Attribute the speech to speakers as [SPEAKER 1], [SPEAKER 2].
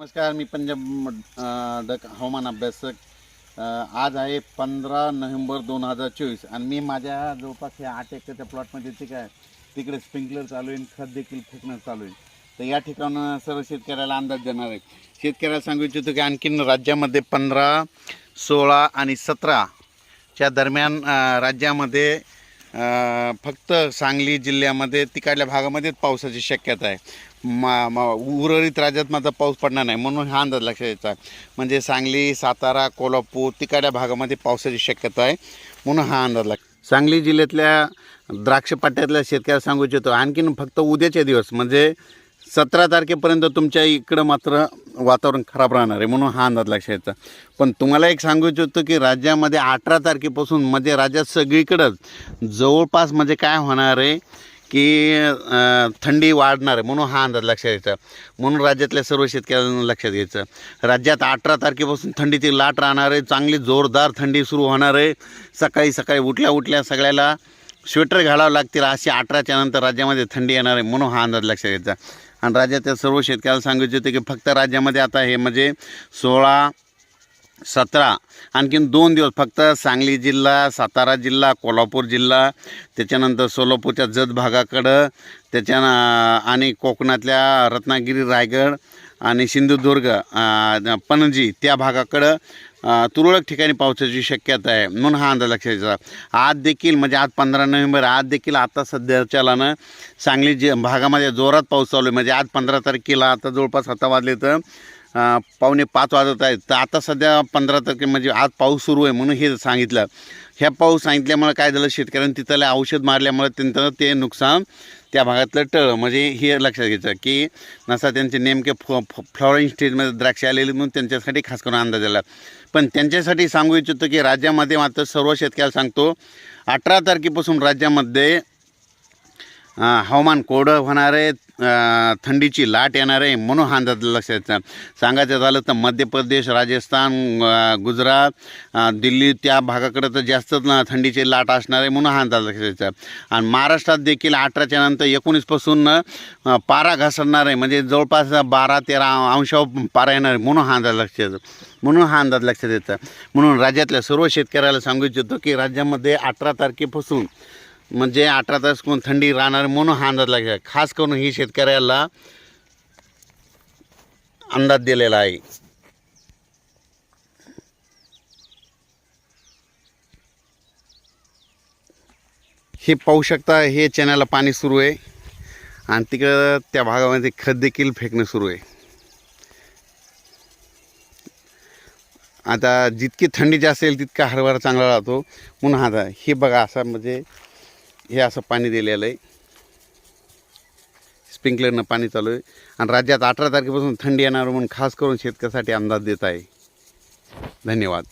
[SPEAKER 1] नमस्कार, मी पंजाब डक हवामान अभ्यासक. आज आहे 15 नोव्हेंबर 2024 आणि मी माझ्या जवळपास हे 8 एकरच्या प्लॉटमध्ये तिकडे स्प्रिंकलर चालू आहे, खत देखील फेकणं चालू आहे. तर या ठिकाणी सर्व शेतकऱ्याला अंदाज देणार आहे. शेतकऱ्याला सांगू इच्छितो की आणखीन राज्यामध्ये 15, 16 आणि 17च्या दरम्यान राज्यामध्ये फक्त सांगली जिल्ह्यामध्ये तिकडल्या भागामध्येच पावसाची शक्यता आहे. उर्वरित राज्यात मात्र पाऊस पडणार नाही, म्हणून हा अंदाज लक्षात यायचा. म्हणजे सांगली, सातारा, कोल्हापूर तिकडल्या भागामध्ये पावसाची शक्यता आहे, म्हणून हा अंदाज लागतो. सांगली जिल्ह्यातल्या द्राक्ष पट्ट्यातल्या शेतकऱ्याला सांगू इच्छितो आणखीन फक्त उद्याचे दिवस म्हणजे 17 तारखेपर्यंत तुमच्या इकडं मात्र वातावरण खराब राहणार आहे, म्हणून हा अंदाज लक्षात यायचा. पण तुम्हाला एक सांगू इच्छितो की राज्यामध्ये 18 तारखेपासून म्हणजे राज्यात सगळीकडंच जवळपास म्हणजे काय होणार आहे की थंडी वाढणार आहे, म्हणून हा अंदाज लक्षात घ्यायचा. म्हणून राज्यातल्या सर्व शेतकऱ्यांना लक्षात घ्यायचं, राज्यात 18 तारखेपासून थंडीची लाट राहणार आहे. चांगली जोरदार थंडी सुरू होणार आहे. सकाळी सकाळी उठल्या सगळ्याला स्वेटर घालावं लागतील, अशी 18च्या नंतर राज्यामध्ये थंडी येणार आहे, म्हणून हा अंदाज लक्षात घ्यायचा. आणि राज्यातल्या सर्व शेतकऱ्याला सांगायचे होते की फक्त राज्यामध्ये आता हे म्हणजे 16, 17 आणखीन 2 दिवस फक्त सांगली जिल्हा, सातारा जिल्हा, कोल्हापूर जिल्हा, त्याच्यानंतर सोलापूरच्या जत भागाकडं, आणि कोकणातल्या रत्नागिरी, रायगड आणि सिंधुदुर्ग, पणजी त्या भागाकडं तुरळक ठिकाणी पावसाची शक्यता आहे, म्हणून हा अंदाज लक्षात घ्यायचा. आज देखील म्हणजे आज 15 नोव्हेंबर आज देखील आता सध्याच्यालानं सांगली भागामध्ये जोरात पाऊस चालू आहे. म्हणजे आज 15 तारखेला आता जवळपास 7 वाजले तर 4:45 वाजत आहेत. तर आता सध्या 15 तारखे म्हणजे आज पाऊस सुरू आहे, म्हणून हे सांगितलं. ह्या पाऊस सांगितल्यामुळे काय झालं, शेतकऱ्यांनी तिथलं औषध मारल्यामुळे त्यांचं ते नुकसान त्या भागातलं टळलं. म्हणजे हे लक्षात घ्यायचं की नसा त्यांचे नेमके फ्लॉवरिंग स्टेजमध्ये द्राक्ष आलेली, म्हणून त्यांच्यासाठी खास करून अंदाज आला. पण त्यांच्यासाठी सांगू इच्छितो की राज्यामध्ये मात्र सर्व शेतकऱ्याला सांगतो 18 तारखेपासून राज्यामध्ये हवामान कोरडं होणार आहे, थंडीची लाट येणार आहे, म्हणून हा अंदाज लक्षात सांगायचं झालं तर मध्य प्रदेश, राजस्थान, गुजरात, दिल्ली त्या भागाकडं तर जास्तच थंडीची लाट असणार आहे, म्हणून हा अंदाज लक्षात. आणि महाराष्ट्रात देखील 18च्या नंतर 19पासून पारा घसरणार आहे, म्हणजे जवळपास 12-13 अंशावर पारा येणार आहे, म्हणून हा अंदाज लक्षात येतं. म्हणून राज्यातल्या सर्व शेतकऱ्याला सांगू इच्छितो की राज्यामध्ये 18 तारखेपासून म्हणजे 18 तारखेपासून थंडी राहणार, म्हणून हा अंदाज लागला. खास करून ही शेतकऱ्याला अंदाज दिलेला आहे. हे पाहू शकता, हे चॅनलला पाणी सुरू आहे आणि तिकडं त्या भागामध्ये खत देखील फेकणं सुरू आहे. आता जितकी थंडी जास्त असेल तितका हरभरा चांगला राहतो, म्हणून हा हे बघा असं म्हणजे हे असं पाणी दिलेलं आहे, स्प्रिंकलरनं पाणी चालू आहे. आणि राज्यात 18 तारखेपासून थंडी येणार, म्हणून खास करून शेतकऱ्यासाठी अंदाज देत आहे. धन्यवाद.